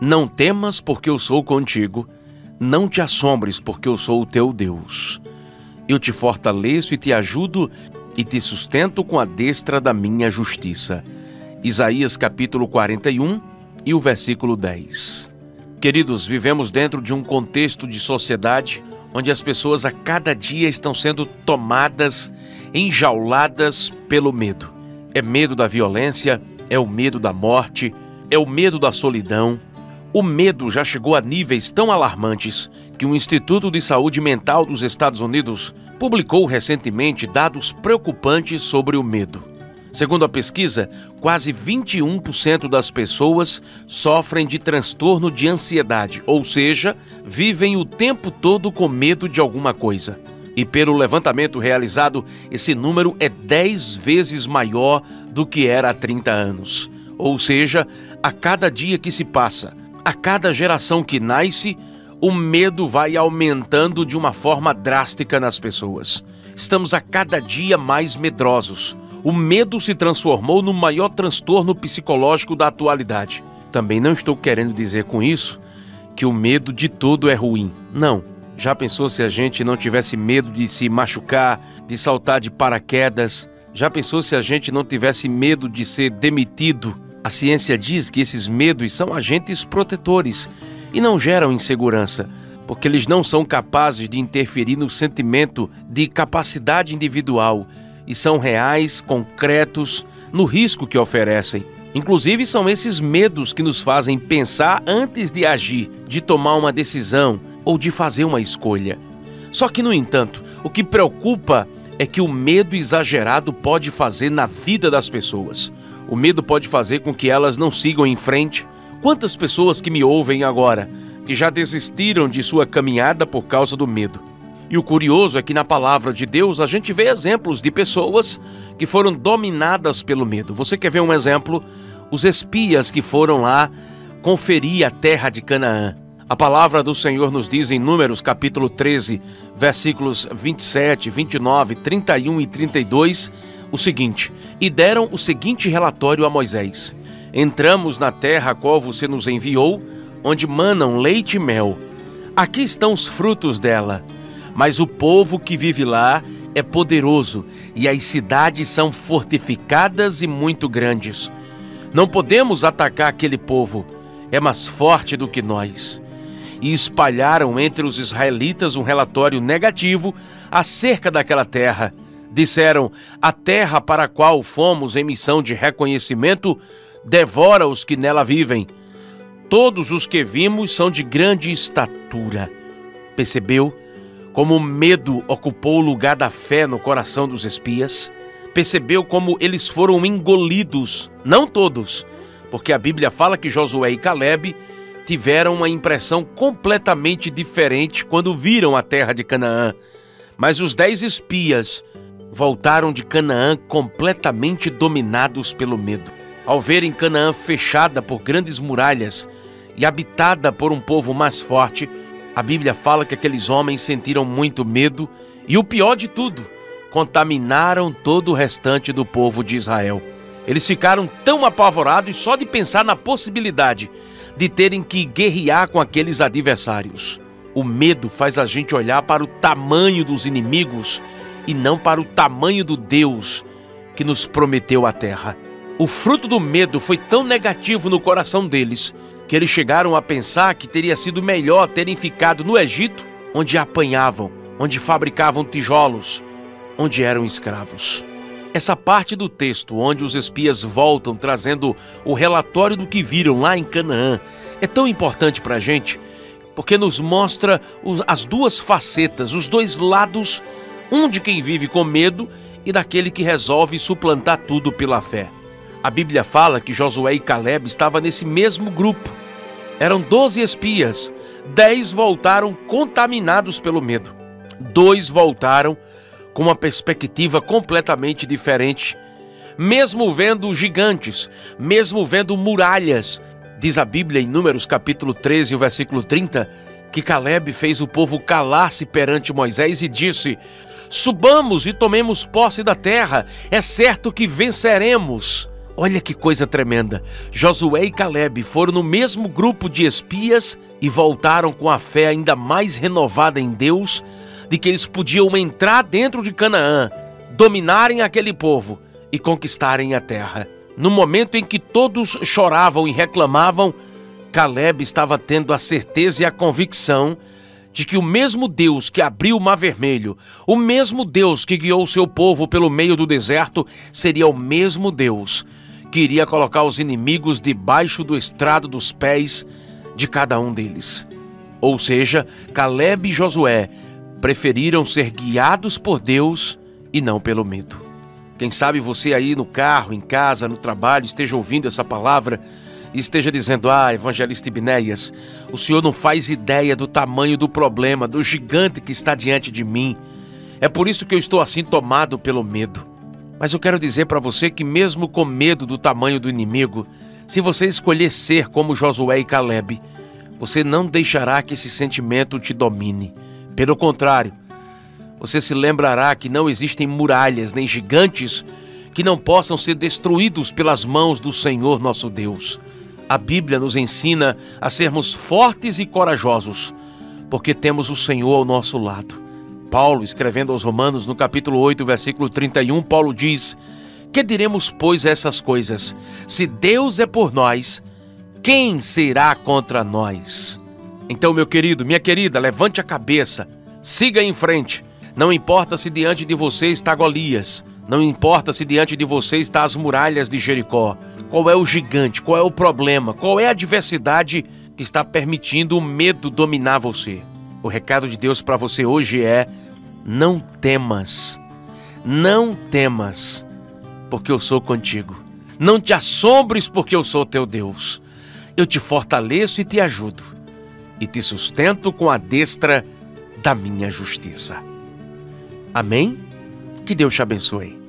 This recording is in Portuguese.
Não temas, porque eu sou contigo. Não te assombres, porque eu sou o teu Deus. Eu te fortaleço e te ajudo e te sustento com a destra da minha justiça. Isaías capítulo 41 e o versículo 10. Queridos, vivemos dentro de um contexto de sociedade onde as pessoas a cada dia estão sendo tomadas, enjauladas pelo medo. É medo da violência, é o medo da morte, é o medo da solidão. O medo já chegou a níveis tão alarmantes que o Instituto de Saúde Mental dos Estados Unidos publicou recentemente dados preocupantes sobre o medo. Segundo a pesquisa, quase 21% das pessoas sofrem de transtorno de ansiedade, ou seja, vivem o tempo todo com medo de alguma coisa. E pelo levantamento realizado, esse número é 10 vezes maior do que era há 30 anos. Ou seja, a cada dia que se passa, a cada geração que nasce, o medo vai aumentando de uma forma drástica nas pessoas. Estamos a cada dia mais medrosos. O medo se transformou no maior transtorno psicológico da atualidade. Também não estou querendo dizer com isso que o medo de tudo é ruim. Não. Já pensou se a gente não tivesse medo de se machucar, de saltar de paraquedas? Já pensou se a gente não tivesse medo de ser demitido? A ciência diz que esses medos são agentes protetores e não geram insegurança, porque eles não são capazes de interferir no sentimento de capacidade individual e são reais, concretos, no risco que oferecem. Inclusive, são esses medos que nos fazem pensar antes de agir, de tomar uma decisão ou de fazer uma escolha. Só que, no entanto, o que preocupa é que o medo exagerado pode fazer na vida das pessoas. O medo pode fazer com que elas não sigam em frente. Quantas pessoas que me ouvem agora que já desistiram de sua caminhada por causa do medo? E o curioso é que na palavra de Deus a gente vê exemplos de pessoas que foram dominadas pelo medo. Você quer ver um exemplo? Os espias que foram lá conferir a terra de Canaã. A palavra do Senhor nos diz em Números capítulo 13, versículos 27, 29, 31 e 32, o seguinte: E deram o seguinte relatório a Moisés: Entramos na terra a qual você nos enviou, onde manam leite e mel. Aqui estão os frutos dela, mas o povo que vive lá é poderoso, e as cidades são fortificadas e muito grandes. Não podemos atacar aquele povo, é mais forte do que nós. E espalharam entre os israelitas um relatório negativo acerca daquela terra. Disseram: a terra para a qual fomos em missão de reconhecimento devora os que nela vivem. Todos os que vimos são de grande estatura. Percebeu como o medo ocupou o lugar da fé no coração dos espias? Percebeu como eles foram engolidos? Não todos, porque a Bíblia fala que Josué e Calebe tiveram uma impressão completamente diferente quando viram a terra de Canaã. Mas os 10 espias voltaram de Canaã completamente dominados pelo medo. Ao verem Canaã fechada por grandes muralhas e habitada por um povo mais forte, a Bíblia fala que aqueles homens sentiram muito medo e, o pior de tudo, contaminaram todo o restante do povo de Israel. Eles ficaram tão apavorados só de pensar na possibilidade de terem que guerrear com aqueles adversários. O medo faz a gente olhar para o tamanho dos inimigos e não para o tamanho do Deus que nos prometeu a terra. O fruto do medo foi tão negativo no coração deles que eles chegaram a pensar que teria sido melhor terem ficado no Egito, onde apanhavam, onde fabricavam tijolos, onde eram escravos. Essa parte do texto onde os espias voltam trazendo o relatório do que viram lá em Canaã é tão importante para a gente, porque nos mostra as duas facetas, os dois lados, um de quem vive com medo e daquele que resolve suplantar tudo pela fé. A Bíblia fala que Josué e Calebe estavam nesse mesmo grupo. Eram 12 espias, 10 voltaram contaminados pelo medo. 2 voltaram com uma perspectiva completamente diferente. Mesmo vendo gigantes, mesmo vendo muralhas, diz a Bíblia em Números capítulo 13, o versículo 30, que Calebe fez o povo calar-se perante Moisés e disse: subamos e tomemos posse da terra, é certo que venceremos. Olha que coisa tremenda. Josué e Calebe foram no mesmo grupo de espias e voltaram com a fé ainda mais renovada em Deus, de que eles podiam entrar dentro de Canaã, dominarem aquele povo e conquistarem a terra. No momento em que todos choravam e reclamavam, Calebe estava tendo a certeza e a convicção de que o mesmo Deus que abriu o Mar Vermelho, o mesmo Deus que guiou o seu povo pelo meio do deserto, seria o mesmo Deus que iria colocar os inimigos debaixo do estrado dos pés de cada um deles. Ou seja, Calebe e Josué preferiram ser guiados por Deus e não pelo medo. Quem sabe você aí no carro, em casa, no trabalho, esteja ouvindo essa palavra e esteja dizendo: ah, evangelista Ebinéias, o senhor não faz ideia do tamanho do problema, do gigante que está diante de mim. É por isso que eu estou assim tomado pelo medo. Mas eu quero dizer para você que mesmo com medo do tamanho do inimigo, se você escolher ser como Josué e Calebe, você não deixará que esse sentimento te domine. Pelo contrário, você se lembrará que não existem muralhas nem gigantes que não possam ser destruídos pelas mãos do Senhor nosso Deus. A Bíblia nos ensina a sermos fortes e corajosos, porque temos o Senhor ao nosso lado. Paulo, escrevendo aos Romanos, no capítulo 8, versículo 31, Paulo diz: que diremos, pois, a essas coisas? Se Deus é por nós, quem será contra nós? Então, meu querido, minha querida, levante a cabeça, siga em frente. Não importa se diante de você está Golias, não importa se diante de você está as muralhas de Jericó. Qual é o gigante? Qual é o problema? Qual é a adversidade que está permitindo o medo dominar você? O recado de Deus para você hoje é: não temas, não temas, porque eu sou contigo. Não te assombres, porque eu sou teu Deus. Eu te fortaleço e te ajudo, e te sustento com a destra da minha justiça. Amém? Que Deus te abençoe.